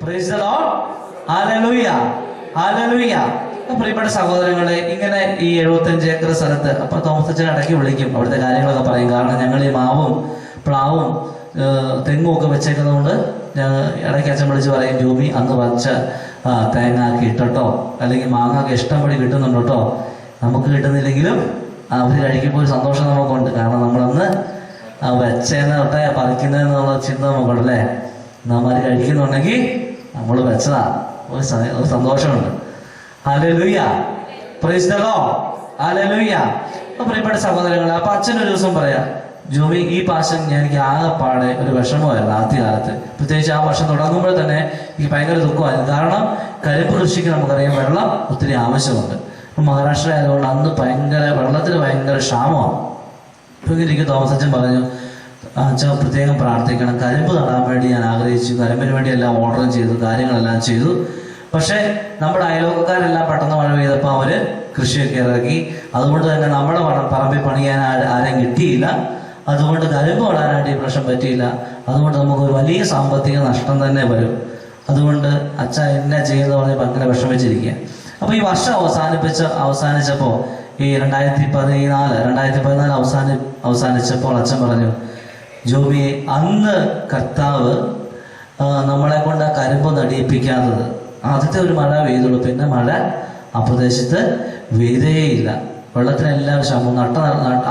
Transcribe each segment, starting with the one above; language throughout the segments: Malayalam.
Price the lord. Hallelujah, hallelujah. പ്രിയപ്പെട്ട സഹോദരങ്ങളെ, ഇങ്ങനെ ഈ 75 ഏക്കർ സ്ഥലത്ത് അപ്പൊ തോമസ് അച്ഛൻ ഇടയ്ക്ക് വിളിക്കും, അവിടുത്തെ കാര്യങ്ങളൊക്കെ പറയും. കാരണം ഞങ്ങൾ ഈ മാവും പ്ലാവും തെങ്ങും ഒക്കെ വെച്ചേക്കുന്നതുകൊണ്ട് ഇടയ്ക്ക് അച്ഛൻ വിളിച്ച് പറയും, ജൂബി അന്ന് വച്ച തേങ്ങ ആക്കി ഇട്ടോ, അല്ലെങ്കിൽ മാങ്ങ ഒക്കെ ഇഷ്ടംപടി കിട്ടുന്നുണ്ട് കേട്ടോ. നമുക്ക് കിട്ടുന്നില്ലെങ്കിലും അവർ കഴിക്കുമ്പോൾ ഒരു സന്തോഷം നമുക്കുണ്ട്. കാരണം നമ്മളന്ന് വെച്ചേന്ന് തൊട്ടേ പറിക്കുന്നതെന്നുള്ള ചിന്ത നമുക്കുണ്ടല്ലേ. നമ്മൾ കഴിക്കുന്നുണ്ടെങ്കിൽ നമ്മൾ വെച്ചതാ, ഒരു സന്തോഷമുണ്ട്. Hallelujah, praise the lord, hallelujah. അപ്പൊ പ്രിയപ്പെട്ട സഹോദരങ്ങളെ, അപ്പൊ അച്ഛൻ ഒരു ദിവസം പറയാ, ജോബി ഈ പാശം എനിക്ക് ആകെപ്പാടെ ഒരു വിഷമമായിരുന്നു ആദ്യകാലത്ത്. പ്രത്യേകിച്ച് ആ വർഷം തുടങ്ങുമ്പോൾ തന്നെ എനിക്ക് ഭയങ്കര ദുഃഖമായിരുന്നു. കാരണം കരിമ്പ് കൃഷിക്ക് നമുക്കറിയാം വെള്ളം ഒത്തിരി ആവശ്യമുണ്ട്. ഇപ്പം മഹാരാഷ്ട്ര ആയതുകൊണ്ട് അന്ന് വെള്ളത്തിന് ഭയങ്കര ക്ഷാമമാണ്. ഇപ്പം എനിക്ക് തോമസ് അച്ഛൻ പറഞ്ഞു, അച്ഛൻ പ്രത്യേകം പ്രാർത്ഥിക്കണം. കരിമ്പ് നടാൻ വേണ്ടി ഞാൻ ആഗ്രഹിച്ചു, കരിമ്പിന് വേണ്ടി എല്ലാം ഓർഡറും ചെയ്തു, കാര്യങ്ങളെല്ലാം ചെയ്തു. പക്ഷെ നമ്മുടെ അയലോക്കക്കാരെല്ലാം പെട്ടെന്ന് മഴ പെയ്തപ്പോൾ അവര് കൃഷിയൊക്കെ ഇറക്കി. അതുകൊണ്ട് തന്നെ നമ്മുടെ പറമ്പിൽ പണിയാൻ ആരെയും കിട്ടിയില്ല. അതുകൊണ്ട് കരിമ്പ് നടാനായിട്ട് ഈ പ്രശ്നം പറ്റിയില്ല. അതുകൊണ്ട് നമുക്കൊരു വലിയ സാമ്പത്തിക നഷ്ടം തന്നെ വരും. അതുകൊണ്ട് അച്ഛൻ എന്നാ ചെയ്യുന്നത് പറഞ്ഞ് ഭയങ്കര വിഷമിച്ചിരിക്കുക. അപ്പൊ ഈ വർഷം അവസാനിച്ചപ്പോ ഈ 2014 അവസാനിച്ചപ്പോൾ അച്ഛൻ പറഞ്ഞു, ജോബി അന്ന് കർത്താവ് നമ്മളെ കൊണ്ട് കരിമ്പ് നടിയിപ്പിക്കാത്തത് ആദ്യത്തെ ഒരു മഴ പെയ്തുള്ളൂ. പിന്നെ മഴ ആ പ്രദേശത്ത് പെയ്തേയില്ല. വെള്ളത്തിനെല്ലാം ക്ഷാമം.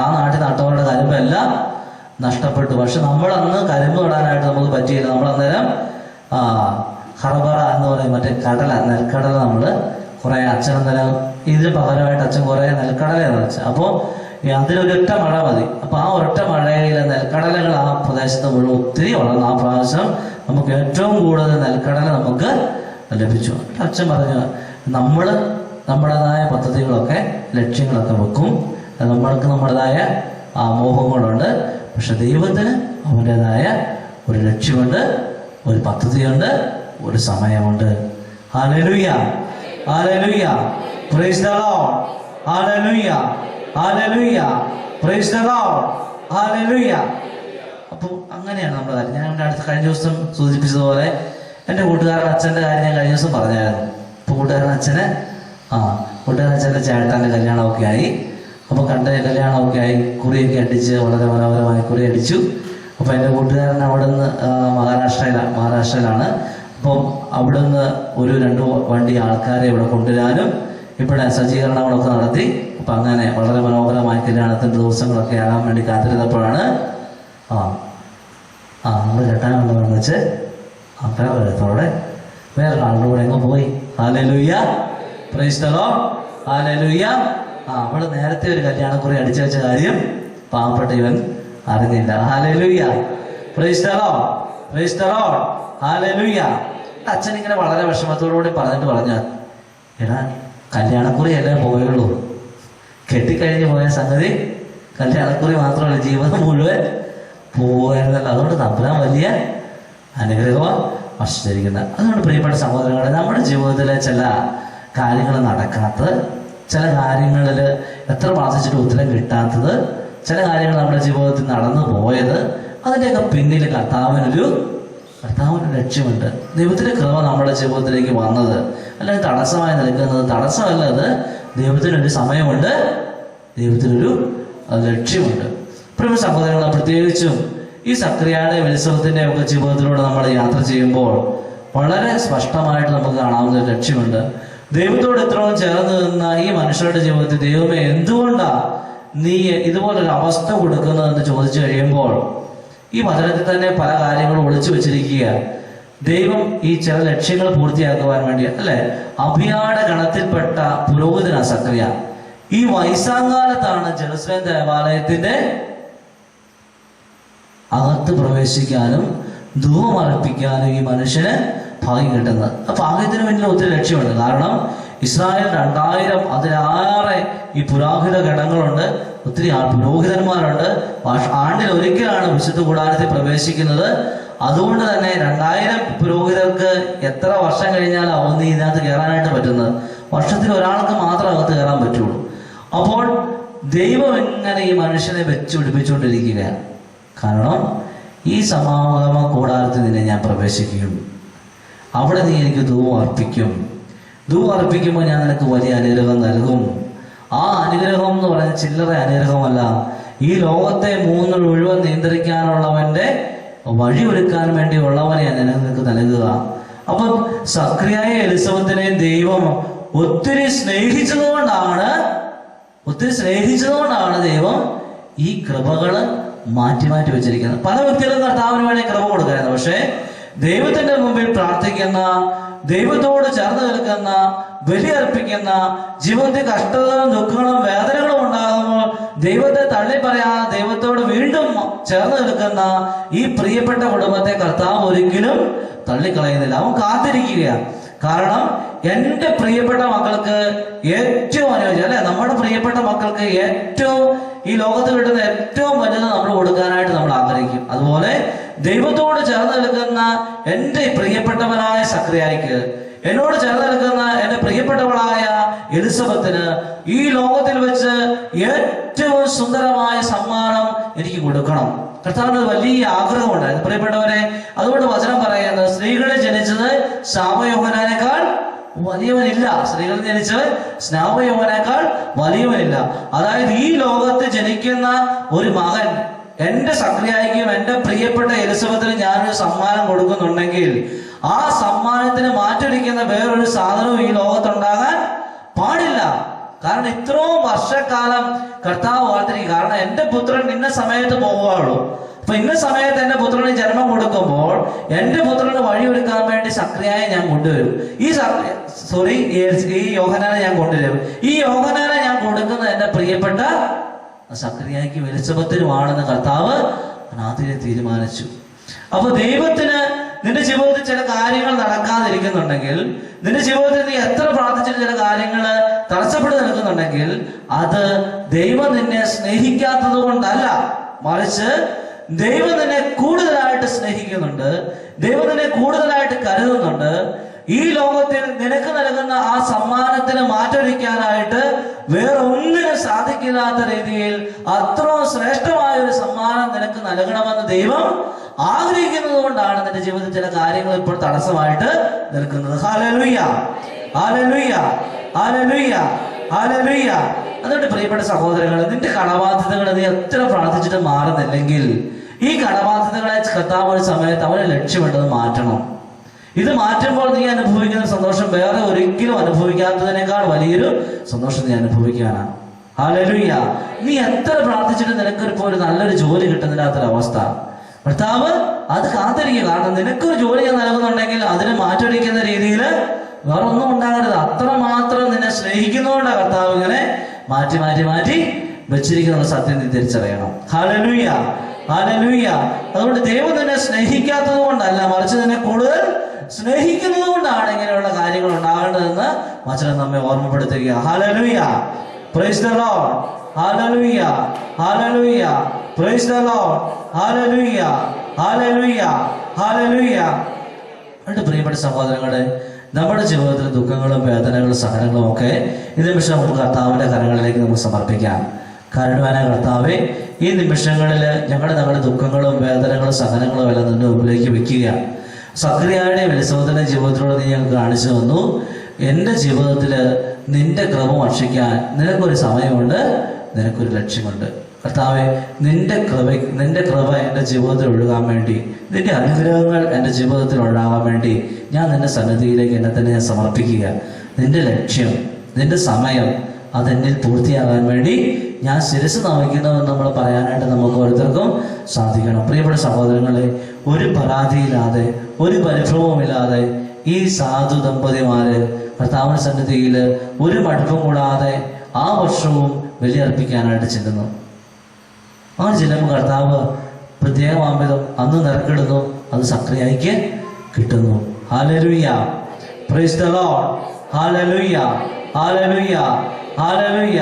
ആ നാട്ടിൽ നട്ടവരുടെ കരിമ്പെല്ലാം നഷ്ടപ്പെട്ടു. പക്ഷെ നമ്മളന്ന് കരിമ്പ് നടാനായിട്ട് നമുക്ക് പറ്റിയില്ല. നമ്മളന്നേരം ഹർബറ എന്ന് പറയും, മറ്റേ നെൽക്കടല നമ്മൾ കുറെ അച്ഛനന്നേരം ഇതിന് പകരമായിട്ട് അച്ഛൻ കുറെ നെൽക്കടലയാണ് വെച്ചത്. അപ്പോൾ അതിനൊരൊറ്റ മഴ മതി. അപ്പൊ ആ ഒരൊറ്റ മഴയിലെ നെൽക്കടലകൾ ആ പ്രദേശത്ത് മുഴുവൻ ഒത്തിരി വളർന്നു. ആ പ്രാവശ്യം നമുക്ക് ഏറ്റവും കൂടുതൽ നെൽക്കടല നമുക്ക് ലഭിച്ചു. അച്ഛൻ പറഞ്ഞു, നമ്മൾ നമ്മുടേതായ പദ്ധതികളൊക്കെ ലക്ഷ്യങ്ങളൊക്കെ വെക്കും. നമ്മൾക്ക് നമ്മുടേതായ മോഹങ്ങളുണ്ട്. പക്ഷെ ദൈവത്തിന് അവൻ്റെതായ ഒരു ലക്ഷ്യമുണ്ട്, ഒരു പദ്ധതിയുണ്ട്, ഒരു സമയമുണ്ട്. Hallelujah, hallelujah, praise the lord, hallelujah, hallelujah, praise the lord, hallelujah. അപ്പോൾ അങ്ങനെയാണ് നമ്മുടെ കാര്യം. ഞാൻ എൻ്റെ അടുത്ത് കഴിഞ്ഞ ദിവസം സൂചിപ്പിച്ചതുപോലെ എൻ്റെ കൂട്ടുകാരൻ അച്ഛൻ്റെ കാര്യം ഞാൻ കഴിഞ്ഞ ദിവസം പറഞ്ഞായിരുന്നു. അപ്പോൾ കൂട്ടുകാരൻ അച്ഛൻ്റെ ചേട്ടൻ്റെ കല്യാണമൊക്കെ ആയി. അപ്പോൾ കല്യാണമൊക്കെ ആയി, കുറിയൊക്കെ അടിച്ച് വളരെ മനോഹരമായി കുറി അടിച്ചു. അപ്പോൾ എൻ്റെ കൂട്ടുകാരൻ അവിടെ നിന്ന് മഹാരാഷ്ട്രയിലാണ്. അപ്പം അവിടെ നിന്ന് ഒരു 2 വണ്ടി ആൾക്കാരെ ഇവിടെ കൊണ്ടുവരാനും ഇവിടെ സജ്ജീകരണങ്ങളൊക്കെ നടത്തി. അപ്പം അങ്ങനെ വളരെ മനോഹരമായ കല്യാണത്തിൻ്റെ ദിവസങ്ങളൊക്കെ ആകാൻ വേണ്ടി കാത്തിരുന്നപ്പോഴാണ് നമ്മൾ കെട്ടാനുള്ളതെന്ന് വെച്ച് അപ്പഴത്തോടെ വേറൊരാളുടെ കൂടെ എങ്ങ് പോയി. Hallelujah, praise the lord, hallelujah. അവള് നേരത്തെ ഒരു കല്യാണക്കുറി അടിച്ചു വെച്ച കാര്യം പാവപ്പെട്ട ഇവൻ അറിഞ്ഞില്ല. Hallelujah, praise the lord, praise the lord, hallelujah. അച്ഛൻ ഇങ്ങനെ വളരെ വിഷമത്തോടുകൂടി പറഞ്ഞു, എടാ കല്യാണക്കുറി അല്ലേ പോയുള്ളൂ, കെട്ടിക്കഴിഞ്ഞ് പോയ സംഗതി കല്യാണക്കുറി മാത്രമല്ല, ജീവിതം മുഴുവൻ പോവുകയായിരുന്നല്ലോ. അതുകൊണ്ട് തമ്പുരാൻ വലിയ അനുഗ്രഹമാണ് വർഷിച്ചിരിക്കുന്നത്. അതുകൊണ്ട് പ്രിയപ്പെട്ട സഹോദരങ്ങളെ, നമ്മുടെ ജീവിതത്തിലെ ചില കാര്യങ്ങൾ നടക്കാത്തത്, ചില കാര്യങ്ങളിൽ എത്ര പ്രാർത്ഥിച്ചിട്ട് ഉത്തരം കിട്ടാത്തത്, ചില കാര്യങ്ങൾ നമ്മുടെ ജീവിതത്തിൽ നടന്നു പോയത്, അതിൻ്റെയൊക്കെ പിന്നിൽ കർത്താവിനൊരു ലക്ഷ്യമുണ്ട്. ദൈവത്തിൻ്റെ കൃപ നമ്മുടെ ജീവിതത്തിലേക്ക് വന്നത് അല്ലെങ്കിൽ തടസ്സമായി നിൽക്കുന്നത് തടസ്സമല്ല. അത് ദൈവത്തിനൊരു സമയമുണ്ട്, ദൈവത്തിനൊരു ലക്ഷ്യമുണ്ട്. പ്രിയ സഹോദരങ്ങളെ, പ്രത്യേകിച്ചും ഈ സക്രിയയുടെ ഉത്സവത്തിൻ്റെ ഒക്കെ ജീവിതത്തിലൂടെ നമ്മൾ യാത്ര ചെയ്യുമ്പോൾ വളരെ സ്പഷ്ടമായിട്ട് നമുക്ക് കാണാവുന്ന ഒരു ലക്ഷ്യമുണ്ട്. ദൈവത്തോട് എത്രയും ചേർന്ന് നിന്ന ഈ മനുഷ്യരുടെ ജീവിതത്തിൽ ദൈവമേ എന്തുകൊണ്ടാ നീ ഇതുപോലൊരു അവസ്ഥ കൊടുക്കുന്നതെന്ന് ചോദിച്ചു കഴിയുമ്പോൾ ഈ വചനത്തിൽ തന്നെ പല കാര്യങ്ങളും ഒളിച്ചു വെച്ചിരിക്കുക. ദൈവം ഈ ചില ലക്ഷ്യങ്ങൾ പൂർത്തിയാക്കുവാൻ വേണ്ടി അല്ലെ, അഭിയാട ഗണത്തിൽപ്പെട്ട പുരോഹിതനാ സക്രിയ. ഈ വൈസാങ്കാലത്താണ് ജെറുസലേം ദേവാലയത്തിന്റെ അകത്ത് പ്രവേശിക്കാനും ധൂപമർപ്പിക്കാനും ഈ മനുഷ്യന് ഭാഗ്യം കിട്ടുന്നത്. ആ ഭാഗ്യത്തിന് പിന്നിൽ ഒത്തിരി ലക്ഷ്യമുണ്ട്. കാരണം ഇസ്രായേൽ 2000 അതിലേറെ ഈ പുരോഹിത ഗണങ്ങളുണ്ട്, ഒത്തിരി പുരോഹിതന്മാരുണ്ട്. ആണ്ടിൽ ഒരിക്കലാണ് വിശുദ്ധ കൂടാരത്തിൽ പ്രവേശിക്കുന്നത്. അതുകൊണ്ട് തന്നെ 2000 പുരോഹിതർക്ക് എത്ര വർഷം കഴിഞ്ഞാലാണ് ഇതിനകത്ത് കയറാനായിട്ട് പറ്റുന്നത്? വർഷത്തിൽ ഒരാൾക്ക് മാത്രം അകത്ത് കയറാൻ പറ്റുള്ളൂ. അപ്പോൾ ദൈവം എങ്ങനെ ഈ മനുഷ്യനെ വെച്ച് പിടിപ്പിച്ചുകൊണ്ടിരിക്കുകയാണ്. കാരണം ഈ സമാഗമ കൂടാരത്തിൽ നിന്നെ ഞാൻ പ്രവേശിക്കും. അവിടെ നീ എനിക്ക് ധൂപം അർപ്പിക്കും. ധൂപം അർപ്പിക്കുമ്പോൾ ഞാൻ നിനക്ക് വലിയ അനുഗ്രഹം നൽകും. ആ അനുഗ്രഹം എന്ന് പറയുന്നത് ചില്ലറ അനുഗ്രഹമല്ല. ഈ ലോകത്തെ മുഴുവൻ നിയന്ത്രിക്കാനുള്ളവന്റെ വഴി ഒരുക്കാൻ വേണ്ടി ഉള്ളവനെ ഞാൻ നിനക്ക് നൽകുക. അപ്പം സക്രിയായ എലിസബത്തിനെയും ദൈവം ഒത്തിരി സ്നേഹിച്ചതുകൊണ്ടാണ് ദൈവം ഈ കൃപകള് മാറ്റി മാറ്റി വെച്ചിരിക്കുന്നത്. പല വ്യക്തികളും കർത്താവിന് വേണ്ടി കൃപ കൊടുക്കായിരുന്നു. പക്ഷെ ദൈവത്തിന്റെ മുമ്പിൽ പ്രാർത്ഥിക്കുന്ന, ദൈവത്തോട് ചേർന്ന് നിൽക്കുന്ന, ബലിയർപ്പിക്കുന്ന, ജീവിതത്തിൽ കഷ്ടതകളും ദുഃഖങ്ങളും വേദനകളും ഉണ്ടാകുമ്പോൾ ദൈവത്തെ തള്ളി പറയാതെ ദൈവത്തോട് വീണ്ടും ചേർന്ന് നിൽക്കുന്ന ഈ പ്രിയപ്പെട്ട കുടുംബത്തെ കർത്താവ് ഒരിക്കലും തള്ളിക്കളയുന്നില്ല. അവൻ കാത്തിരിക്കുകയാണ്. കാരണം എൻ്റെ പ്രിയപ്പെട്ട മക്കൾക്ക് ഏറ്റവും അനുയോജ്യം അല്ലെ, നമ്മുടെ പ്രിയപ്പെട്ട മക്കൾക്ക് ഏറ്റവും ഈ ലോകത്ത് കിട്ടുന്ന ഏറ്റവും വലുത് നമ്മൾ കൊടുക്കാനായിട്ട് നമ്മൾ ആഗ്രഹിക്കും. അതുപോലെ ദൈവത്തോട് ചേർന്ന് നിൽക്കുന്ന എൻ്റെ പ്രിയപ്പെട്ടവനായ സക്രിയായിക്ക്, എന്നോട് ചേർന്ന് നിൽക്കുന്ന എൻ്റെ പ്രിയപ്പെട്ടവളായ എലിസബത്തിന് ഈ ലോകത്തിൽ വെച്ച് ഏറ്റവും സുന്ദരമായ സമ്മാനം എനിക്ക് കൊടുക്കണം. കർത്താവിന് വലിയ ആഗ്രഹമുണ്ടായിരുന്നു പ്രിയപ്പെട്ടവരെ. അതുകൊണ്ട് വചനം പറയുന്നത് സ്ത്രീകളെ ജനിച്ചത് ശാപയോഹനാനേക്കാൾ വലിയവനില്ല. സ്ത്രീകൾ ജനിച്ചത് സ്നാപയോഹനേക്കാൾ വലിയവനില്ല. അതായത് ഈ ലോകത്ത് ജനിക്കുന്ന ഒരു മകൻ എൻ്റെ സക്രിയായിക്കും എൻ്റെ പ്രിയപ്പെട്ട എലിസബത്തിന് ഞാനൊരു സമ്മാനം കൊടുക്കുന്നുണ്ടെങ്കിൽ ആ സമ്മാനത്തിന് മാറ്റൊലിക്കുന്ന വേറൊരു സാധനവും ഈ ലോകത്തുണ്ടാകാൻ പാടില്ല. കാരണം ഇത്രയും വർഷക്കാലം കർത്താവ് വാർത്തിരിക്കും. കാരണം എൻ്റെ പുത്രൻ ഇന്ന സമയത്ത് പോകുകയുള്ളൂ. അപ്പൊ ഇന്ന സമയത്ത് എൻ്റെ പുത്രന് ജന്മം കൊടുക്കുമ്പോൾ എൻ്റെ പുത്രന് വഴിയൊരുക്കാൻ വേണ്ടി സക്രിയായെ ഞാൻ കൊണ്ടുവരും. ഈ യോഹന്നാനെ ഞാൻ കൊണ്ടുവരും. ഈ യോഹന്നാനെ ഞാൻ കൊടുക്കുന്നത് എൻ്റെ പ്രിയപ്പെട്ട സക്രിയായ്ക്ക് എലിസബത്തിനുമാണെന്ന് കർത്താവ് ആദ്യം തീരുമാനിച്ചു. അപ്പൊ ദൈവത്തിന് നിന്റെ ജീവിതത്തിൽ ചില കാര്യങ്ങൾ നടക്കാതിരിക്കുന്നുണ്ടെങ്കിൽ, നിന്റെ ജീവിതത്തിൽ നീ എത്ര പ്രാർത്ഥിച്ചിട്ട് ചില കാര്യങ്ങൾ തടസ്സപ്പെട്ട് നിൽക്കുന്നുണ്ടെങ്കിൽ അത് ദൈവം നിന്നെ സ്നേഹിക്കാത്തത് കൊണ്ടല്ല, മറിച്ച് ദൈവം നിന്നെ കൂടുതലായിട്ട് സ്നേഹിക്കുന്നുണ്ട്. ദൈവം നിന്നെ കൂടുതലായിട്ട് കരുതുന്നുണ്ട്. ഈ ലോകത്തിൽ നിനക്ക് നൽകുന്ന ആ സമ്മാനത്തിന് മാറ്റൊരുക്കാനായിട്ട് വേറെ ഒന്നിനും സാധിക്കില്ലാത്ത രീതിയിൽ അത്രയും ശ്രേഷ്ഠമായ ഒരു സമ്മാനം നിനക്ക് നൽകണമെന്ന് ദൈവം ആഗ്രഹിക്കുന്നത് കൊണ്ടാണ് നിന്റെ ജീവിതത്തിൽ ചില കാര്യങ്ങൾ ഇപ്പോൾ തടസ്സമായിട്ട് നിൽക്കുന്നത്. Hallelujah, hallelujah, hallelujah, hallelujah. അതുകൊണ്ട് പ്രിയപ്പെട്ട സഹോദരങ്ങൾ, നിന്റെ കടബാധ്യതകൾ നീ എത്ര പ്രാർത്ഥിച്ചിട്ട് മാറുന്നില്ലെങ്കിൽ ഈ കടബാധ്യതകളെ കർത്താവ് ഒരു സമയത്ത് അവനെ ലക്ഷ്യമിട്ടത് മാറ്റണം. ഇത് മാറ്റുമ്പോൾ നീ അനുഭവിക്കുന്ന സന്തോഷം വേറെ ഒരിക്കലും അനുഭവിക്കാത്തതിനേക്കാൾ വലിയൊരു സന്തോഷം നീ അനുഭവിക്കാനാണ്. ഹല്ലേലൂയ. നീ എത്ര പ്രാർത്ഥിച്ചിട്ട് നിനക്കൊരിപ്പോൾ ഒരു നല്ലൊരു ജോലി കിട്ടുന്നില്ലാത്തൊരവസ്ഥ, കർത്താവ് അത് കാത്തിരിക്കുക. കാരണം നിനക്കൊരു ജോലി ഞാൻ നൽകുന്നുണ്ടെങ്കിൽ അതിന് മാറ്റൊരുക്കുന്ന രീതിയിൽ വേറെ ഒന്നും ഉണ്ടാകരുത്. അത്രമാത്രം നിന്നെ സ്നേഹിക്കുന്നതുകൊണ്ടാണ് കർത്താവ് ഇങ്ങനെ മാറ്റി മാറ്റി മാറ്റി വെച്ചിരിക്കുന്ന സത്യം നീ തിരിച്ചറിയണം. Hallelujah, hallelujah. അതുകൊണ്ട് ദൈവം നിന്നെ സ്നേഹിക്കാത്തത് കൊണ്ടല്ല, മറിച്ച് നിന്നെ കൂടുതൽ സ്നേഹിക്കുന്നത് കൊണ്ടാണ് ഇങ്ങനെയുള്ള കാര്യങ്ങൾ ഉണ്ടാകേണ്ടതെന്ന് വചനം നമ്മെ ഓർമ്മപ്പെടുത്തുക. Hallelujah, praise the lord, hallelujah, hallelujah, praise the lord, hallelujah, hallelujah, hallelujah. എൻ്റെ പ്രിയപ്പെട്ട സഹോദരങ്ങളെ, നമ്മുടെ ജീവിതത്തിൽ ദുഃഖങ്ങളും വേദനകളും സഹനങ്ങളും ഒക്കെ ഈ നിമിഷം നമുക്ക് കർത്താവിൻ്റെ കരങ്ങളിലേക്ക് നമുക്ക് സമർപ്പിക്കാം. കരുണവാനായ കർത്താവേ, ഈ നിമിഷങ്ങളിൽ ഞങ്ങളുടെ ദുഃഖങ്ങളും വേദനകളും സഹനങ്ങളും എല്ലാം നിന്റെ മുമ്പിലേക്ക് വെക്കുക. സക്രിയയുടെയും എലിസബത്തിൻ്റെയും ജീവിതത്തിലൂടെ നീ ഞങ്ങൾക്ക് കാണിച്ചു തന്നു. എൻ്റെ ജീവിതത്തിൽ നിന്റെ കൃപ ഭക്ഷിക്കാൻ നിനക്കൊരു സമയമുണ്ട്, നിനക്കൊരു ലക്ഷ്യമുണ്ട്. കർത്താവെ, നിന്റെ കൃപ എൻ്റെ ജീവിതത്തിൽ ഒഴുകാൻ വേണ്ടി, നിന്റെ അനുഗ്രഹങ്ങൾ എൻ്റെ ജീവിതത്തിൽ ഒഴുകാൻ വേണ്ടി ഞാൻ നിന്റെ സന്നിധിയിലേക്ക് എന്നെ തന്നെ ഞാൻ സമർപ്പിക്കുക. നിന്റെ ലക്ഷ്യം, നിന്റെ സമയം അതെന്നിൽ പൂർത്തിയാകാൻ വേണ്ടി ഞാൻ ശിരസ് നമിക്കുന്നുവെന്ന് നമ്മൾ പറയാനായിട്ട് നമുക്ക് ഓരോരുത്തർക്കും സാധിക്കണം. പ്രിയപ്പെട്ട സഹോദരങ്ങളെ, ഒരു പരാതിയില്ലാതെ ഒരു പരിഭ്രമവുമില്ലാതെ ഈ സാധു ദമ്പതിമാര് കർത്താവിന്റെ സന്നിധിയിൽ ഒരു മടുപ്പും കൂടാതെ ആ വർഷവും ബലിയർപ്പിക്കാനായിട്ട് ചെല്ലുന്നു. അങ്ങനെ ചെല്ലുമ്പോൾ കർത്താവ് പ്രത്യേകമാംവിധം അന്ന് നിറക്കിടുന്നു. അത് സക്രിയയ്ക്ക് കിട്ടുന്നു. Hallelujah, praise the lord, hallelujah, hallelujah, hallelujah.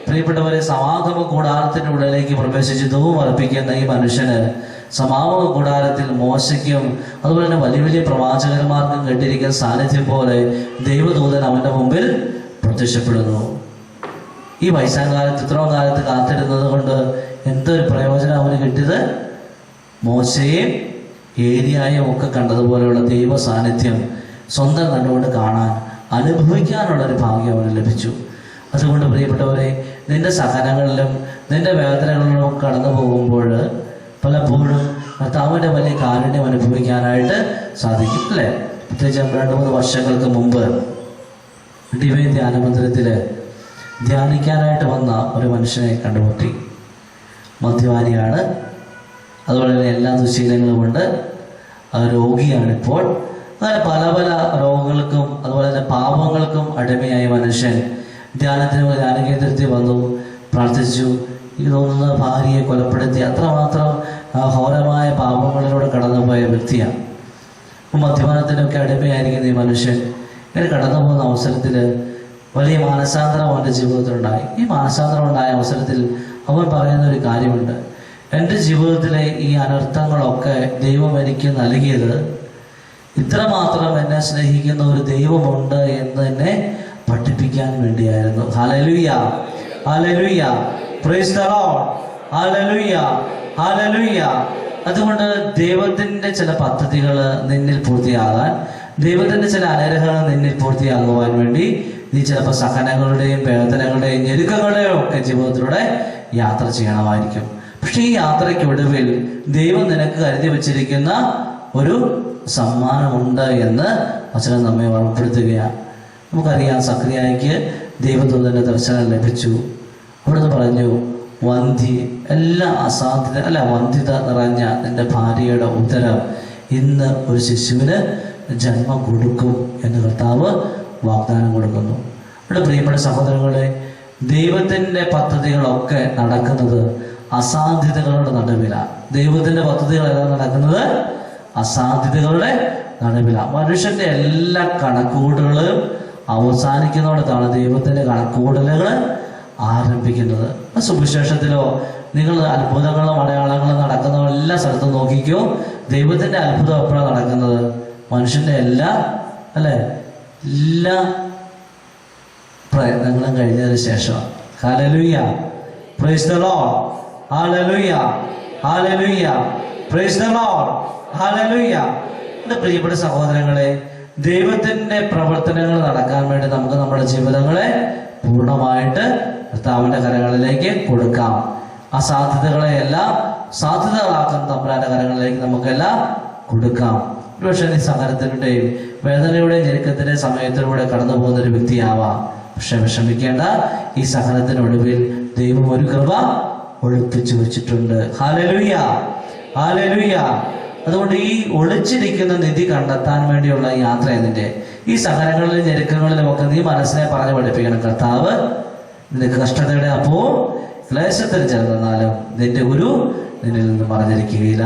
പ്രിയപ്പെട്ടവരെ, സമാഗമ കൂടാരത്തിന്റെ ഉള്ളിലേക്ക് പ്രവേശിച്ച് ധൂപം അർപ്പിക്കുന്ന ഈ മനുഷ്യന് സമാഗമ കൂടാരത്തിൽ മോശയ്ക്കും അതുപോലെ തന്നെ വലിയ വലിയ പ്രവാചകന്മാർക്കും കേട്ടിരിക്കുന്ന സാന്നിധ്യം പോലെ ദൈവദൂതൻ അവന്റെ മുമ്പിൽ പ്രത്യക്ഷപ്പെടുന്നു. ഈ വയസ്സാം കാലത്ത് ഇത്രയും കാലത്ത് കാത്തിരുന്നത് കൊണ്ട് എന്തൊരു പ്രയോജനം അവന് കിട്ടിയത്? മോശയെയും ഏലിയായും ഒക്കെ കണ്ടതുപോലെയുള്ള ദൈവ സാന്നിധ്യം സ്വന്തം കണ്ടുകൊണ്ട് കാണാൻ അനുഭവിക്കാനുള്ളൊരു ഭാഗ്യം അവന് ലഭിച്ചു. അതുകൊണ്ട് പ്രിയപ്പെട്ടവരെ, നിന്റെ സഹനങ്ങളിലും നിന്റെ വേദനകളിലും കടന്നു പോകുമ്പോൾ പലപ്പോഴും കർത്താവിൻ്റെ വലിയ കാരുണ്യം അനുഭവിക്കാനായിട്ട് സാധിക്കും, അല്ലേ? പ്രത്യേകിച്ച് 2-3 വർഷങ്ങൾക്ക് മുമ്പ് ഡിവൈൻ ധ്യാന മന്ദിരത്തിൽ ധ്യാനിക്കാനായിട്ട് വന്ന ഒരു മനുഷ്യനെ കണ്ടുമുട്ടി. മദ്യപാനിയാണ്, അതുപോലെ തന്നെ എല്ലാ ദുശീലങ്ങളും കൊണ്ട് രോഗിയാണിപ്പോൾ. അങ്ങനെ പല പല രോഗങ്ങൾക്കും അതുപോലെ തന്നെ പാപങ്ങൾക്കും അടിമയായ മനുഷ്യൻ ധ്യാനകേന്ദ്രത്തിൽ വന്നു, പ്രാർത്ഥിച്ചു. എനിക്ക് തോന്നുന്ന ഭാര്യയെ കൊലപ്പെടുത്തി അത്രമാത്രം ഘോരമായ പാപങ്ങളിലൂടെ കടന്നുപോയ വ്യക്തിയാണ്. മദ്യപാനത്തിനൊക്കെ അടിമയായിരിക്കുന്ന ഈ മനുഷ്യൻ ഇങ്ങനെ കടന്നു പോകുന്ന അവസരത്തിൽ വലിയ മാനസാന്തരം അവൻ്റെ ജീവിതത്തിലുണ്ടായി. ഈ മാനസാന്തരം ഉണ്ടായ അവസരത്തിൽ അവൻ പറയുന്ന ഒരു കാര്യമുണ്ട്: എൻ്റെ ജീവിതത്തിലെ ഈ അനർത്ഥങ്ങളൊക്കെ ദൈവം എനിക്ക് നൽകിയത് ഇത്രമാത്രം എന്നെ സ്നേഹിക്കുന്ന ഒരു ദൈവമുണ്ട് എന്ന് എന്നെ പഠിപ്പിക്കാൻ വേണ്ടിയായിരുന്നു. Hallelujah, hallelujah, praise the lord, hallelujah, hallelujah. അതുകൊണ്ട് ദൈവത്തിൻ്റെ ചില പദ്ധതികൾ നിന്നിൽ പൂർത്തിയാകാൻ, ദൈവത്തിൻ്റെ ചില അനുഗ്രഹങ്ങൾ നിന്നിൽ പൂർത്തിയാകുവാൻ വേണ്ടി നീ ചിലപ്പോൾ സഹനങ്ങളുടെയും വേദനകളുടെയും ഞെരുക്കങ്ങളുടെയും ഒക്കെ ജീവിതത്തിലൂടെ യാത്ര ചെയ്യണമായിരിക്കും. പക്ഷെ ഈ യാത്രയ്ക്കൊടുവിൽ ദൈവം നിനക്ക് കരുതി വച്ചിരിക്കുന്ന ഒരു സമ്മാനമുണ്ട് എന്ന് വചനം നമ്മെ ഓർമ്മപ്പെടുത്തുകയാണ്. നമുക്കറിയാം, സക്രിയായ്ക്ക് ദൈവദൂതന്റെ ദർശനം ലഭിച്ചു. അവിടുന്ന് പറഞ്ഞു, എല്ലാ വന്ധ്യത നിറഞ്ഞ നിന്റെ ഭാര്യയുടെ ഉദരം ഇന്ന് ഒരു ശിശുവിന് ജന്മം കൊടുക്കും എന്ന് കർത്താവ് വാഗ്ദാനം കൊടുക്കുന്നു. ഇവിടെ പ്രിയപ്പെട്ട സഹോദരങ്ങളെ, ദൈവത്തിൻ്റെ പദ്ധതികളൊക്കെ നടക്കുന്നത് അസാധ്യതകളുടെ നടുവിലാണ്. ദൈവത്തിൻ്റെ പദ്ധതികളെല്ലാം നടക്കുന്നത് അസാധ്യതകളുടെ നടുവിലാണ്. മനുഷ്യന്റെ എല്ലാ കണക്കുകൂട്ടലുകളും അവസാനിക്കുന്നിടത്താണ് ദൈവത്തിൻ്റെ കണക്കുകൂട്ടലുകൾ ആരംഭിക്കുന്നത്. സുവിശേഷത്തിലോ നിങ്ങൾ അത്ഭുതങ്ങളും അടയാളങ്ങളും നടക്കുന്ന എല്ലാ സ്ഥലത്തും നോക്കിക്കോ, ദൈവത്തിൻ്റെ അത്ഭുതം എപ്പോഴാണ് നടക്കുന്നത്? മനുഷ്യന്റെ എല്ലാ പ്രയത്നങ്ങളും കഴിഞ്ഞതിന് ശേഷം. Hallelujah, praise the lord, hallelujah, hallelujah, praise the lord, hallelujah. എൻ്റെ പ്രിയപ്പെട്ട സഹോദരങ്ങളെ, ദൈവത്തിൻ്റെ പ്രവർത്തനങ്ങൾ നടക്കാൻ വേണ്ടി നമുക്ക് നമ്മുടെ ജീവിതങ്ങളെ പൂർണ്ണമായിട്ട് കർത്താവിൻ്റെ കരങ്ങളിലേക്ക് കൊടുക്കാം. അസാധ്യതകളെയെല്ലാം സാധ്യതകളാക്കുന്ന തമ്പുരാന്റെ കരങ്ങളിലേക്ക് നമുക്കെല്ലാം കൊടുക്കാം. ഒരുപക്ഷെ നീ സഹനത്തിൻ്റെയും വേദനയുടെയും ഞെരുക്കത്തിൻ്റെ സമയത്തിലൂടെ കടന്നു പോകുന്ന ഒരു വ്യക്തിയാവാം. പക്ഷെ വിഷമിക്കേണ്ട, ഈ സഹനത്തിനൊടുവിൽ ദൈവം ഒരു കൃപ ഒളിപ്പിച്ചു വെച്ചിട്ടുണ്ട്. Hallelujah, hallelujah. അതുകൊണ്ട് ഈ ഒളിച്ചിരിക്കുന്ന നിധി കണ്ടെത്താൻ വേണ്ടിയുള്ള യാത്ര ഇതിൻ്റെ ഈ സഹനങ്ങളിലും ഞെരുക്കങ്ങളിലും ഒക്കെ നീ മനസ്സിനെ പറഞ്ഞു പഠിപ്പിക്കണം. കർത്താവ് നിനക്ക് കഷ്ടതയുടെ അപ്പോ ക്ലേശത്തിൽ ചേർന്നാലും നിന്റെ ഗുരു നിന്നിൽ നിന്ന് മറഞ്ഞിരിക്കുകയില്ല.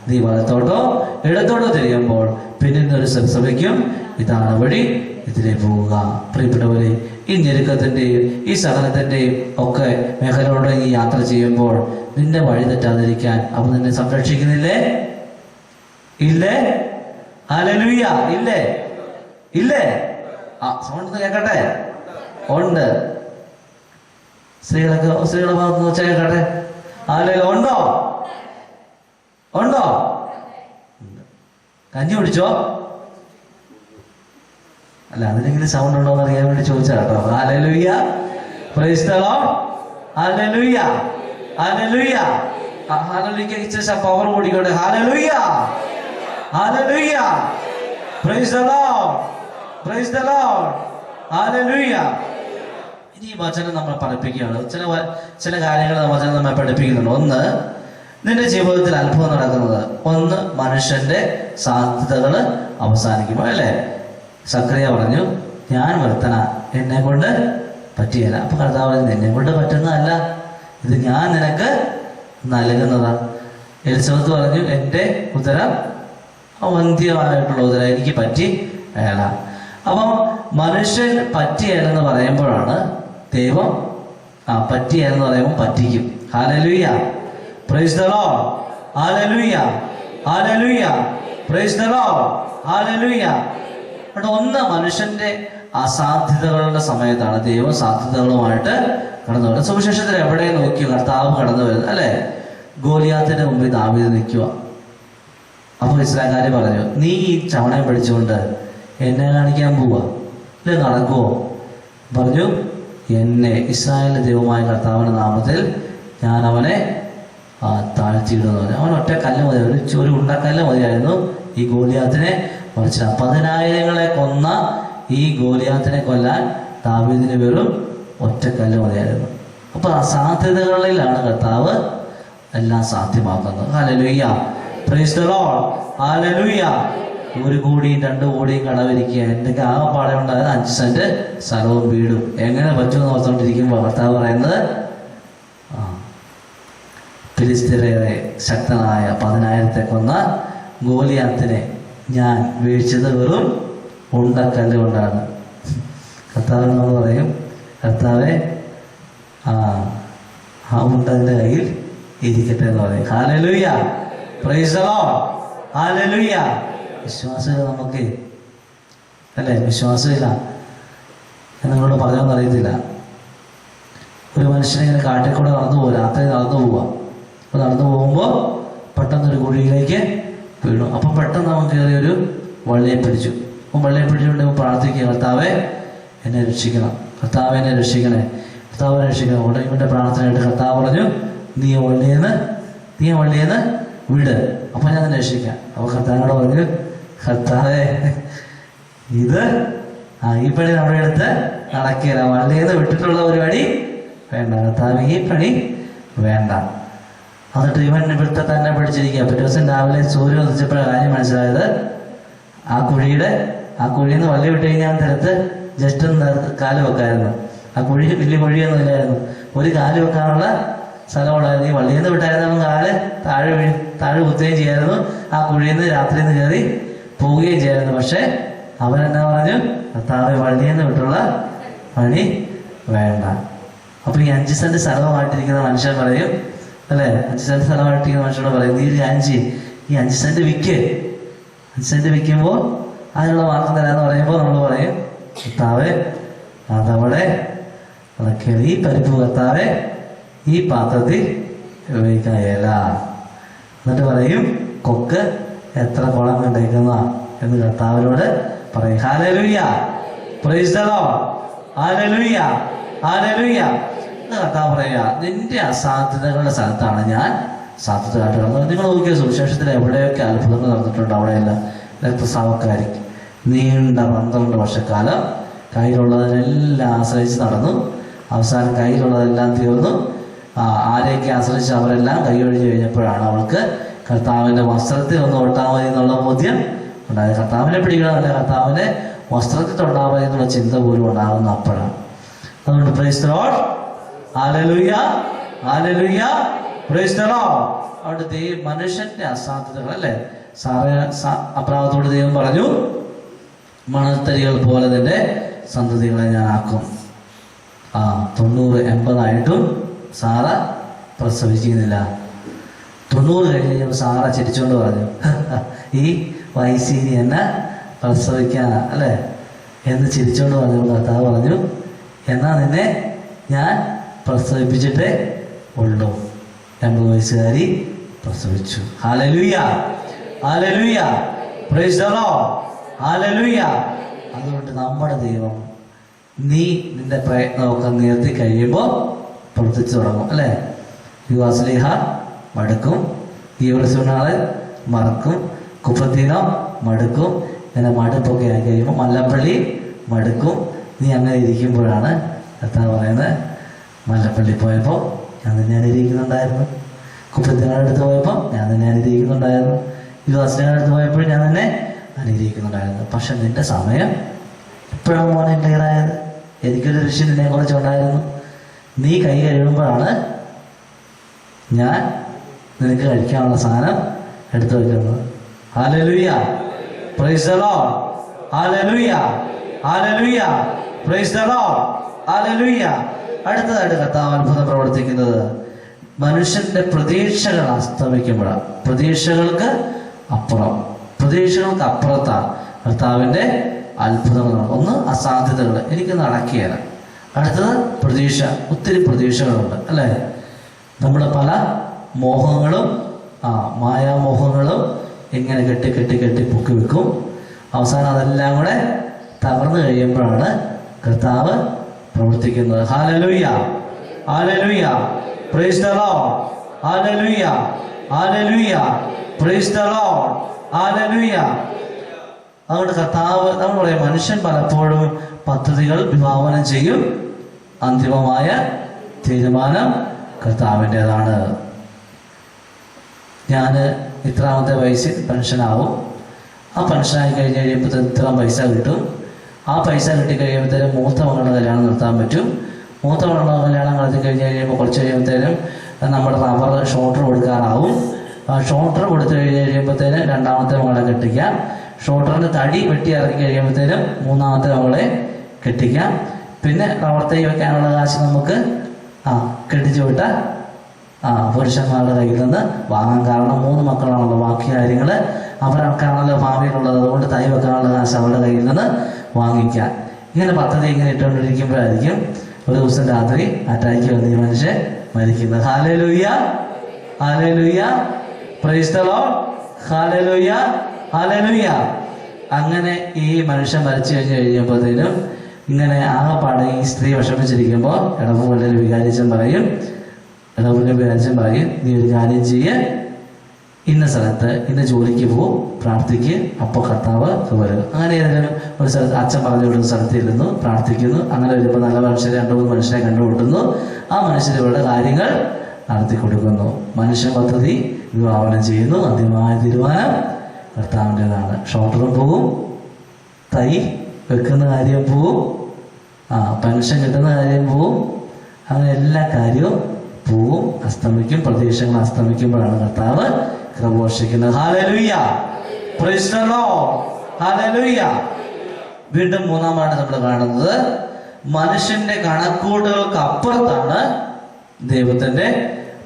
നീ വലത്തോട്ടോ ഇടത്തോട്ടോ തിരിയുമ്പോൾ പിന്നിൽ നിന്നൊരു ശ്രമിക്കും, ഇതാണ് വഴി, ഇതിലേ പോവുക. പ്രിയപ്പെട്ടവരെ, ഈ ഞെരുക്കത്തിൻ്റെയും ഈ സഹനത്തിൻ്റെയും ഒക്കെ മേഖലയോടെ ഈ യാത്ര ചെയ്യുമ്പോൾ നിന്റെ വഴി തെറ്റാതിരിക്കാൻ അവൻ നിന്നെ സംരക്ഷിക്കുന്നില്ലേ? ഇല്ലേ? ഹല്ലേലൂയ, ഇല്ലേ? ഇല്ലേ? സൗണ്ട് കേൾക്കട്ടെ. ഉണ്ട്. സ്ത്രീകളെ ഭാഗത്ത് വെച്ചാൽ കേൾക്കട്ടെ. ഹല്ലേലൂയ. ഉണ്ടോ? ഉണ്ടോ? കഞ്ഞി കുടിച്ചോ? അല്ല, അതിനെങ്കിലും സൗണ്ട് ഉണ്ടോ എന്ന് അറിയാൻ വേണ്ടി ചോദിച്ചാ കേട്ടോ. Hallelujah, praise the lord, hallelujah, hallelujah. ഹല്ലേലൂയക്ക് ശേഷം പവർ കൂടിക്കോട്ടെ. Hallelujah, hallelujah, praise the lord, praise the lord, hallelujah. ഇനി ഈ വചനം നമ്മൾ പഠിപ്പിക്കുകയാണ്. ചില കാര്യങ്ങൾ വചനം നമ്മെ പഠിപ്പിക്കുന്നുണ്ട്. ഒന്ന്, നിന്റെ ജീവിതത്തിൽ അത്ഭുതം നടക്കുന്നത്. ഒന്ന്, മനുഷ്യന്റെ സാധ്യതകൾ അവസാനിക്കുമ്പോൾ, അല്ലേ? സക്രിയ പറഞ്ഞു, ഞാൻ വർത്തന, എന്നെ കൊണ്ട് പറ്റിയല്ല. അപ്പൊ കർത്താവ് എന്നെ കൊണ്ട് പറ്റുന്നതല്ല, ഇത് ഞാൻ നിനക്ക് നൽകുന്നതാണ്. എലിസബത്ത് പറഞ്ഞു, എൻ്റെ ഉദരം വന്ധ്യമായിട്ടുള്ള ഉദരം എനിക്ക് പറ്റി അല്ല. അപ്പം മനുഷ്യൻ പറ്റിയല്ലെന്ന് പറയുമ്പോഴാണ് ദൈവം പറ്റിയെന്ന് പറയുമ്പോൾ പറ്റിക്കും. Hallelujah, praise the lord, hallelujah, hallelujah, praise the lord, hallelujah. ഒന്ന്, മനുഷ്യന്റെ അസാധ്യതകളുടെ സമയത്താണ് ദൈവം സാധ്യതകളുമായിട്ട് കടന്നു വരുന്നത്. സുവിശേഷത്തിൽ എവിടെ നോക്കിയോ കർത്താവ് കടന്നു വരുന്നത്, അല്ലെ? ഗോലിയാത്തിന്റെ മുമ്പിൽ ദാവീദ് നിൽക്കുക. അപ്പോൾ ഇസ്രായേൽക്കാര് പറഞ്ഞു, നീ ഈ ചവണയും പിടിച്ചുകൊണ്ട് എന്നെ കാണിക്കാൻ പോവാ, ഇത് നടക്കുമോ? പറഞ്ഞു, എന്നെ ഇസ്രായേലിന്റെ ദൈവമായ കർത്താവിന്റെ നാമത്തിൽ ഞാൻ അവനെ താഴ്ത്തിയിടുന്നു. അവൻ ഒറ്റ കല്ല് മതി, ഒരു ഉണ്ടക്കല്ല് മതിയായിരുന്നു ഈ ഗോലിയാത്തിനെ മറിച്ച 10,000 കൊന്ന ഈ ഗോലിയാത്തിനെ കൊല്ലാൻ ദാവീദിന് വെറും ഒറ്റക്കല്ല് മതിയായിരുന്നു. അപ്പൊ അസാധ്യതകളിലാണ് കർത്താവ് എല്ലാം സാധ്യമാക്കുന്നത്. Hallelujah, praise the lord, hallelujah. 1 കോടിയും 2 കോടിയും കടവിരിക്കുക, എൻ്റെ ആകെപ്പാടെ ഉണ്ടായത് 5 സെന്റ് സ്ഥലവും വീടും, എങ്ങനെ പറ്റുമെന്ന് ഓർത്തുകൊണ്ടിരിക്കുമ്പോൾ കർത്താവ് പറയുന്നത്, ഫിലിസ്ത്യരെ ശക്തനായ 10,000 കൊന്ന ഗോലിയാത്തിനെ ഞാൻ വീഴ്ചത് വെറും ഉണ്ടക്കല്ല് കൊണ്ടാണ്. കർത്താവ് നമ്മൾ പറയും, കർത്താവെ ആ ഉണ്ടതിൻ്റെ കയ്യിൽ ഇരിക്കട്ടെ എന്ന് പറയും. Hallelujah, praise the lord, hallelujah. വിശ്വാസമില്ല നമുക്ക്, അല്ലേ? വിശ്വാസമില്ല എന്ന് നിങ്ങളോട് പറഞ്ഞോന്ന് അറിയത്തില്ല. ഒരു മനുഷ്യനിങ്ങനെ കാട്ടിൽ കൂടെ നടന്നു പോകും, രാത്രി നടന്നു പോവുക. അപ്പോൾ നടന്നു പോകുമ്പോൾ പെട്ടെന്നൊരു കുഴിയിലേക്ക് വീണു. അപ്പം പെട്ടെന്ന് അവൻ കയറിയൊരു വള്ളിയെ പിടിച്ചു. അപ്പം വള്ളിയെ പിടിച്ചുകൊണ്ട് പ്രാർത്ഥിക്കുക, കർത്താവെ എന്നെ രക്ഷിക്കണം, കർത്താവ് എന്നെ രക്ഷിക്കണേ, കർത്താവിനെ രക്ഷിക്കണം. ഉടനെ ഇവൻ്റെ പ്രാർത്ഥനയായിട്ട് കർത്താവ് പറഞ്ഞു, നീ വള്ളിയെന്ന് വിട്, അപ്പം ഞാൻ നിന്നെ രക്ഷിക്കാം. അപ്പോൾ കർത്താവിനോട് പറഞ്ഞു, കർത്താവെ ഇത് ഈ പണി നമ്മുടെ അടുത്ത് നടക്കില്ല, വള്ളിയെന്ന് വിട്ടിട്ടുള്ള പരിപാടി വേണ്ട, കർത്താവ് ഈ പണി വേണ്ട. എന്നിട്ട് ഇവൻ ഇവിടുത്തെ തന്നെ പിടിച്ചിരിക്കുക. പിറ്റേ ദിവസം രാവിലെ സൂര്യൻ ഉദിച്ചപ്പോഴാണ് കാര്യം മനസ്സിലായത്, ആ കുഴിയിൽ നിന്ന് വള്ളി വിട്ട് കഴിഞ്ഞാൽ തിരത്ത് ജസ്റ്റ് ഒന്ന് കാല് വെക്കായിരുന്നു. ആ കുഴി വലിയ കുഴിയൊന്നും ഇല്ലായിരുന്നു, ഒരു കാല് വെക്കാനുള്ള സ്ഥലമുള്ളായിരുന്നു. ഈ വള്ളിയിൽ നിന്ന് വിട്ടായിരുന്നു കാല് താഴെ കുത്തുകയും ചെയ്യായിരുന്നു, ആ കുഴിയിൽ നിന്ന് രാത്രിയിൽ നിന്ന് കയറി പോവുകയും ചെയ്യായിരുന്നു. പക്ഷെ അവരെന്നാ പറഞ്ഞു, കർത്താവെ വള്ളിയിൽ നിന്ന് വിട്ടുള്ള പണി വേണ്ട. അപ്പൊ ഈ 5 സെന്റ് സ്ഥലമായിട്ടിരിക്കുന്ന മനുഷ്യൻ പറയും, അല്ലേ, 5 സെന്റ് സ്ഥലമായിട്ടിരിക്കുന്ന മനുഷ്യനോട് പറയും, നീ ഈ 5 സെന്റ് വിൽക്ക്, 5 സെന്റ് വിൽക്കുമ്പോൾ അതിനുള്ള മാർക്കം തരാന്ന് പറയുമ്പോൾ നമ്മൾ പറയും, കർത്താവെ അതവിടെ അതൊക്കെയാണ് ഈ പരിപ്പ്, കർത്താവെ ഈ പാത്രത്തിൽ ഉപയോഗിക്കാൻ ഇല. എന്നിട്ട് പറയും, കൊക്ക് എത്ര കുളം കണ്ടേക്കുന്ന എന്ന് കർത്താവിനോട് പറയും. Hallelujah, praise the lord, hallelujah, hallelujah. കർത്താവ് പറയുക, നിന്റെ അസാധ്യതകളുടെ സ്ഥലത്താണ് ഞാൻ സാധ്യത കാട്ടുന്നത്. നിങ്ങൾ നോക്കിയ സുവിശേഷത്തിൽ എവിടെയൊക്കെ അത്ഭുതങ്ങൾ നടന്നിട്ടുണ്ട്, അവിടെയെല്ലാം രക്തസ്രാവക്കാരി നീണ്ട 12 വർഷക്കാലം കയ്യിലുള്ളതിനെല്ലാം ആശ്രയിച്ച് നടന്നു. അവസാനം കയ്യിലുള്ളതെല്ലാം തീർന്നു. ആരെയൊക്കെ ആശ്രയിച്ച് അവരെല്ലാം കൈയൊഴിഞ്ഞു കഴിഞ്ഞപ്പോഴാണ് അവൾക്ക് കർത്താവിൻ്റെ വസ്ത്രത്തിൽ ഒന്ന് തൊട്ടാൽ മതി എന്നുള്ള ബോധ്യം ഉണ്ടായത്. കർത്താവിനെ പിടിക്കണമെന്നല്ല, കർത്താവിൻ്റെ വസ്ത്രത്തിൽ തൊട്ടാൽ മതി എന്നുള്ള ചിന്ത പോലും ഉണ്ടാകുന്ന അപ്പോഴാണ്. അതുകൊണ്ട് price the lord, hallelujah, hallelujah, praise the Lord. അവിടെ മനുഷ്യന്റെ അസാധ്യതകൾ, അല്ലേ? അബ്രാഹത്തോട് ദൈവം പറഞ്ഞു, മണൽത്തരികൾ പോലെ നിന്റെ സന്തതികളെ ഞാൻ ആക്കും. 90-80 സാറ പ്രസവിച്ചിരുന്നില്ല. 90 കഴിഞ്ഞ് കഴിഞ്ഞപ്പോൾ സാറ ചിരിച്ചുകൊണ്ട് പറഞ്ഞു, ഈ വയസ്സിനി എന്നെ പ്രസവിക്കാനാ, അല്ലേ എന്ന് ചിരിച്ചുകൊണ്ട് പറഞ്ഞു. കർത്താവ് പറഞ്ഞു, എന്നാ നിന്നെ ഞാൻ പ്രസവിപ്പിച്ചിട്ടേ ഉള്ളൂ. 80 വയസ്സുകാരി പ്രസവിച്ചു. Hallelujah, hallelujah, praise the lord, hallelujah. അതുകൊണ്ട് നമ്മുടെ ദൈവം നിന്റെ പ്രയത്നമൊക്കെ നിർത്തി കഴിയുമ്പോൾ പ്രവർത്തിച്ചു തുടങ്ങും, അല്ലേ? യുവാസ്ലിഹ മടുക്കും, ഗീവർസുനാള് മറക്കും, കുപ്പത്തീനോ മടുക്കും. ഇങ്ങനെ മടുപ്പൊക്കെ ആയി കഴിയുമ്പോൾ മല്ലപ്പള്ളി മടുക്കും. നീ അങ്ങനെ ഇരിക്കുമ്പോഴാണ് കർത്താവ് പറയുന്നത്, മല്ലപ്പള്ളി പോയപ്പോൾ ഞാൻ തന്നെ അനുകരിക്കുന്നുണ്ടായിരുന്നു, കുപ്പത്തിനാട് അടുത്ത് പോയപ്പോൾ ഞാൻ തന്നെ അനുകരിക്കുന്നുണ്ടായിരുന്നു, യുവാസ്ലിയുടെ അടുത്ത് പോയപ്പോൾ ഞാൻ തന്നെ അനുകരിക്കുന്നുണ്ടായിരുന്നു. പക്ഷെ നിന്റെ സമയം ഇപ്പോഴാണ് മോനെ ക്ലിയറായത്. എനിക്കൊരു ഋഷി നിന്നെ കുറിച്ചുണ്ടായിരുന്നു. നീ കൈ കഴുകുമ്പോഴാണ് ഞാൻ നിനക്ക് കഴിക്കാനുള്ള സാധനം എടുത്തു വയ്ക്കുന്നത്. Hallelujah, praise the lord, hallelujah, hallelujah, praise the lord, hallelujah. അടുത്തതായിട്ട് കർത്താവ് അത്ഭുതം പ്രവർത്തിക്കുന്നത് മനുഷ്യന്റെ പ്രതീക്ഷകൾ അസ്തമിക്കുമ്പോഴാണ്. പ്രതീക്ഷകൾക്ക് അപ്പുറത്താണ് കർത്താവിന്റെ അത്ഭുതങ്ങൾ. ഒന്ന് അസാധ്യതകൾ, എനിക്ക് നടക്കുകയില്ല. അടുത്തത് പ്രതീക്ഷ. ഒത്തിരി പ്രതീക്ഷകളുണ്ട്, അല്ലേ? നമ്മുടെ പല മോഹങ്ങളും മായാമോഹങ്ങളും ഇങ്ങനെ കെട്ടി പൊക്കി വെക്കും. അവസാനം അതെല്ലാം കൂടെ തകർന്നു കഴിയുമ്പോഴാണ് കർത്താവ് പ്രവർത്തിക്കുന്നത്. Hallelujah, hallelujah, praise the lord, hallelujah, hallelujah, praise the lord, hallelujah. അതുകൊണ്ട് കർത്താവ്, നമ്മൾ പറയും, മനുഷ്യൻ പലപ്പോഴും പദ്ധതികൾ വിഭാവനം ചെയ്യും, അന്തിമമായ തീരുമാനം കർത്താവിൻ്റെതാണ്. ഞാൻ ഇത്രാമത്തെ വയസ്സിൽ പെൻഷനാവും, ആ പെൻഷനായി കഴിഞ്ഞ് കഴിയുമ്പോൾ ഇത്ര പൈസ കിട്ടും, ആ പൈസ കിട്ടിക്കഴിയുമ്പോഴത്തേനും മൂത്ത മകളുടെ കല്യാണം നിർത്താൻ പറ്റും, മൂത്ത മകളുടെ കല്യാണം നടത്തി കഴിഞ്ഞ് കഴിയുമ്പോൾ കുറച്ച് കഴിയുമ്പോഴത്തേനും നമ്മുടെ റബ്ബർ ഷോൾഡർ കൊടുക്കാറാവും, ആ ഷോൾഡർ കൊടുത്തു കഴിഞ്ഞ് കഴിയുമ്പോഴത്തേനും രണ്ടാമത്തെ മകളെ കെട്ടിക്കാം, ഷോൾഡറിൻ്റെ തടി വെട്ടി ഇറക്കി കഴിയുമ്പോഴത്തേനും മൂന്നാമത്തെ മകളെ കെട്ടിക്കാം, പിന്നെ റബ്ബർ തൈ വെക്കാനുള്ള കാശ് നമുക്ക് കെട്ടിച്ചു വിട്ടാൽ പുരുഷന്മാരുടെ കയ്യിൽ നിന്ന് വാങ്ങാൻ. കാരണം 3 മക്കളാണല്ലോ, ബാക്കി കാര്യങ്ങൾ അവരൊക്കെയാണല്ലോ ഭാവിയിലുള്ളത്, അതുകൊണ്ട് തൈ വെക്കാനുള്ള കാശ് അവരുടെ കയ്യിൽ നിന്ന് വാങ്ങിക്കാം. ഇങ്ങനെ പദ്ധതി ഇങ്ങനെ ഇട്ടുകൊണ്ടിരിക്കുമ്പോഴായിരിക്കും ഒരു ദിവസം രാത്രി അറ്റാക്ക് വന്ന് ഈ മനുഷ്യൻ മരിക്കുന്നത്. Hallelujah, hallelujah, praise the lord, hallelujah, hallelujah. അങ്ങനെ ഈ മനുഷ്യൻ മരിച്ചു കഴിയുമ്പോഴത്തേനും ഇങ്ങനെ ആകെപ്പാടെ ഈ സ്ത്രീ വിഷമിച്ചിരിക്കുമ്പോൾ ഇടപെടൽ വികാരിച്ചൻ പറയും, നീ ഒരു കാര്യം ചെയ്യ്, ഇന്ന സ്ഥലത്ത് ഇന്ന ജോലിക്ക് പോകും, പ്രാർത്ഥിക്ക്, അപ്പോൾ കർത്താവ് വരും. അങ്ങനെ ഏതെങ്കിലും ഒരു സ്ഥലത്ത് അച്ഛൻ പറഞ്ഞു കൊടുക്കുന്ന സ്ഥലത്ത് ഇരുന്നു പ്രാർത്ഥിക്കുന്നു. അങ്ങനെ വരുമ്പോൾ നല്ല മനുഷ്യരെ 2-3 മനുഷ്യരെ കണ്ടുമുട്ടുന്നു. ആ മനുഷ്യർ ഇവരുടെ കാര്യങ്ങൾ നടത്തി കൊടുക്കുന്നു. മനുഷ്യ പദ്ധതി വിഭാവനം ചെയ്യുന്നു. അന്തിമമായ തീരുമാനം കർത്താവിൻ്റെതാണ്. ഷോൾഡറും പോവും, തൈ വെക്കുന്ന കാര്യം പോവും, പെൻഷൻ കിട്ടുന്ന കാര്യം പോവും, അങ്ങനെ എല്ലാ കാര്യവും പോവും, അസ്തമിക്കും. പ്രതീക്ഷകൾ അസ്തമിക്കുമ്പോഴാണ് കർത്താവ് ക്രമോഷിക്കുന്നത്. Hallelujah, praise the lord, hallelujah. വീണ്ടും മൂന്നാമാണ് നമ്മൾ കാണുന്നത്, മനുഷ്യന്റെ കണക്കുകൂട്ടലുകൾക്ക് അപ്പുറത്താണ് ദൈവത്തിന്റെ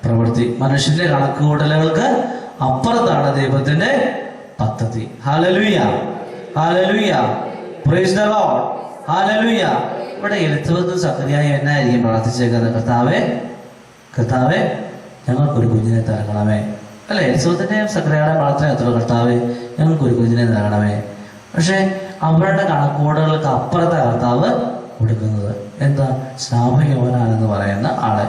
പ്രവൃത്തി. മനുഷ്യന്റെ കണക്കുകൂട്ടലുകൾക്ക് അപ്പുറത്താണ് ദൈവത്തിന്റെ പദ്ധതി. Hallelujah, hallelujah, praise the lord, hallelujah. ഇവിടെ എലിസബത്തും സക്കറിയായും എന്നായിരിക്കും പ്രാർത്ഥിച്ചേക്കുന്നത്? കർത്താവേ ഞങ്ങൾക്കൊരു കുഞ്ഞിനെ തരണമേ. അല്ലെ, എലിസബത്തിന്റെയും സക്കറിയാടെയും പ്രാർത്ഥന എത്തുള്ളൂ, കർത്താവേ ഞങ്ങൾക്കൊരു കുഞ്ഞിനെ തരണമേ. പക്ഷെ അവരുടെ കണക്കുകൂടലുകൾക്ക് അപ്പുറത്തെ കർത്താവ് കൊടുക്കുന്നത് എന്താ? സ്നാപയോനാനെന്ന് പറയുന്ന ആളെ.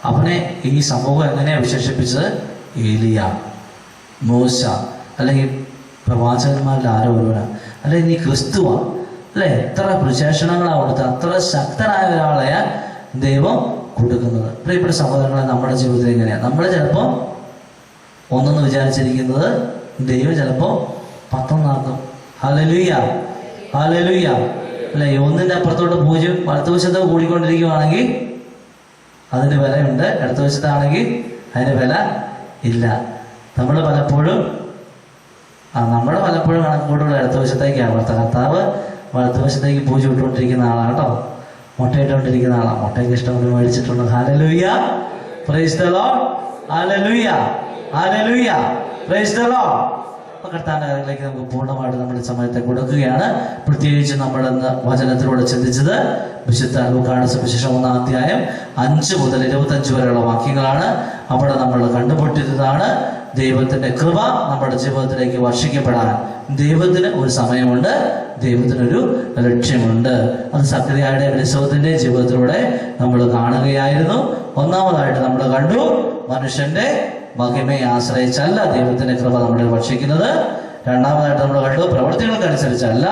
അവനെ ഈ സമൂഹം എങ്ങനെയാണ് വിശേഷിപ്പിച്ചത്? ഏലിയ, മോശ, അല്ലെങ്കിൽ പ്രവാചകന്മാരിൽ ആരോ ഒരുവനാണ്, അല്ലെങ്കിൽ നീ ക്രിസ്തുവാ, അല്ലെ? എത്ര വിശേഷണങ്ങളാണ് കൊടുത്തത്, അത്ര ശക്തനായ ഒരാളെ ദൈവം കൊടുക്കുന്നത്. പ്രിയപ്പെട്ട സഹോദരങ്ങളെ, നമ്മുടെ ജീവിതത്തിൽ എങ്ങനെയാണ്? നമ്മൾ ചിലപ്പോൾ ഒന്നെന്ന് വിചാരിച്ചിരിക്കുന്നത് ദൈവം ചിലപ്പോൾ 10 ഹല്ലേലൂയ, ഹല്ലേലൂയ, അല്ലെ? 1ന്റെ അപ്പുറത്തോട്ട് 0 വലത്തുവശത്ത് കൂടിക്കൊണ്ടിരിക്കുകയാണെങ്കിൽ അതിന് വിലയുണ്ട്, ഇടതുവശത്താണെങ്കിൽ അതിന് വില ഇല്ല. നമ്മൾ പലപ്പോഴും കണക്കുകൂടുള്ള ഇടതുവശത്തേക്കാണ്. കർത്താവ് വലത്തുവശത്തേക്ക് 0 ഇട്ടുകൊണ്ടിരിക്കുന്ന ആളാണ് കേട്ടോ, മുട്ടയിട്ടുകൊണ്ടിരിക്കുന്ന ആളാണ്. മുട്ടയ്ക്ക് ഇഷ്ടം മേടിച്ചിട്ടുണ്ട്. Hallelujah, praise the lord, hallelujah, hallelujah, praise the Lord. അപ്പോൾ കർത്താവിന്റെ കാര്യങ്ങളിലേക്ക് നമുക്ക് പൂർണ്ണമായിട്ട് നമ്മുടെ സമയത്തെ കൊടുക്കുകയാണ്. പ്രത്യേകിച്ച് നമ്മളിന്ന് വചനത്തിലൂടെ ചിന്തിച്ചത് വിശുദ്ധ ലൂക്കായുടെ സുവിശേഷം 1-ാം അധ്യായം 5 മുതൽ 25 വരെയുള്ള വാക്യങ്ങളാണ്. അവിടെ നമ്മൾ കണ്ടുപൊട്ടിയതാണ് ദൈവത്തിന്റെ കൃപ നമ്മുടെ ജീവിതത്തിലേക്ക് വർഷിക്കപ്പെടാൻ ദൈവത്തിന് ഒരു സമയമുണ്ട്, ദൈവത്തിനൊരു ലക്ഷ്യമുണ്ട്. അത് സക്കറിയായുടെ എലിസബത്തിന്റെ ജീവിതത്തിലൂടെ നമ്മൾ കാണുകയായിരുന്നു. ഒന്നാമതായിട്ട് നമ്മൾ കണ്ടു, മനുഷ്യന്റെ മഹിമയെ ആശ്രയിച്ചല്ല ദൈവത്തിന്റെ കൃപ നമ്മളെ ഭക്ഷിക്കുന്നത്. രണ്ടാമതായിട്ട് നമ്മൾ കണ്ടു, പ്രവൃത്തികൾക്കനുസരിച്ചല്ല.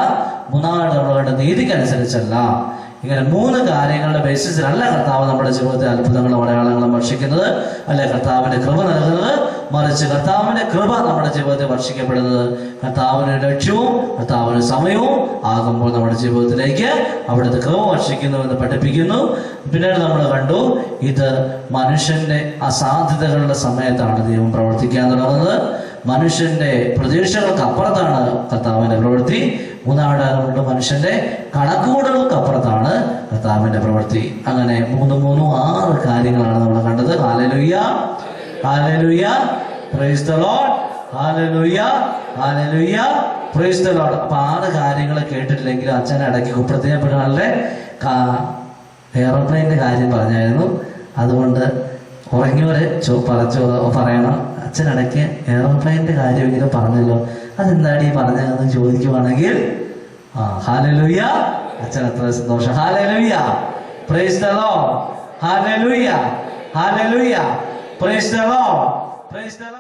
മൂന്നാമതായിട്ട് നമ്മൾ കണ്ടു, നീതിക്കനുസരിച്ചല്ല. ഇങ്ങനെ 3 കാര്യങ്ങളുടെ ബേസിസിലല്ല കർത്താവ് നമ്മുടെ ജീവിതത്തിൽ അത്ഭുതങ്ങളും അടയാളങ്ങളും ഭക്ഷിക്കുന്നത്, അല്ലെ കർത്താവിന്റെ കൃപ നൽകുന്നത്. മറിച്ച് കർത്താവിന്റെ കൃപ നമ്മുടെ ജീവിതത്തിൽ ഭക്ഷിക്കപ്പെടുന്നത് കർത്താവിന്റെ ലക്ഷ്യവും കർത്താവിന്റെ സമയവും ആകുമ്പോൾ നമ്മുടെ ജീവിതത്തിലേക്ക് അവിടുത്തെ കൃപ ഭക്ഷിക്കുന്നുവെന്ന് പഠിപ്പിക്കുന്നു. പിന്നീട് നമ്മൾ കണ്ടു, ഇത് മനുഷ്യന്റെ അസാധ്യതകളുടെ സമയത്താണ് ദൈവം പ്രവർത്തിക്കാൻ തുടങ്ങുന്നത്. മനുഷ്യന്റെ പ്രതീക്ഷകൾക്ക് അപ്പുറത്താണ് കർത്താവിന്റെ പ്രവൃത്തി. മൂന്നാമത് മനുഷ്യന്റെ കണക്കുകൂടലുകൾക്ക് അപ്പുറത്താണ് കർത്താവിന്റെ പ്രവൃത്തി. അങ്ങനെ 6 കാര്യങ്ങളാണ് നമ്മൾ കണ്ടത്. Hallelujah, hallelujah, praise the lord, hallelujah, hallelujah, praise the Lord. അപ്പൊ 6 കാര്യങ്ങൾ കേട്ടിട്ടില്ലെങ്കിൽ അച്ഛനെ ഇടയ്ക്ക് കുപ്രത്യപ്പെടുന്നാളുടെ എയർപ്ലെയിന്റെ കാര്യം പറഞ്ഞായിരുന്നു. അതുകൊണ്ട് ഉറങ്ങിയവരെ പറയണം, അച്ഛനിടയ്ക്ക് എയർപ്ലെയിൻ്റെ കാര്യം ഇങ്ങനെ പറഞ്ഞല്ലോ, അതെന്താടി പറഞ്ഞതെന്ന് ചോദിക്കുവാണെങ്കിൽ ഹല്ലേലൂയ, അച്ഛൻ അത്ര സന്തോഷം. Hallelujah, praise the lord. Hallelujah, hallelujah, praise the lord, praise the Lord.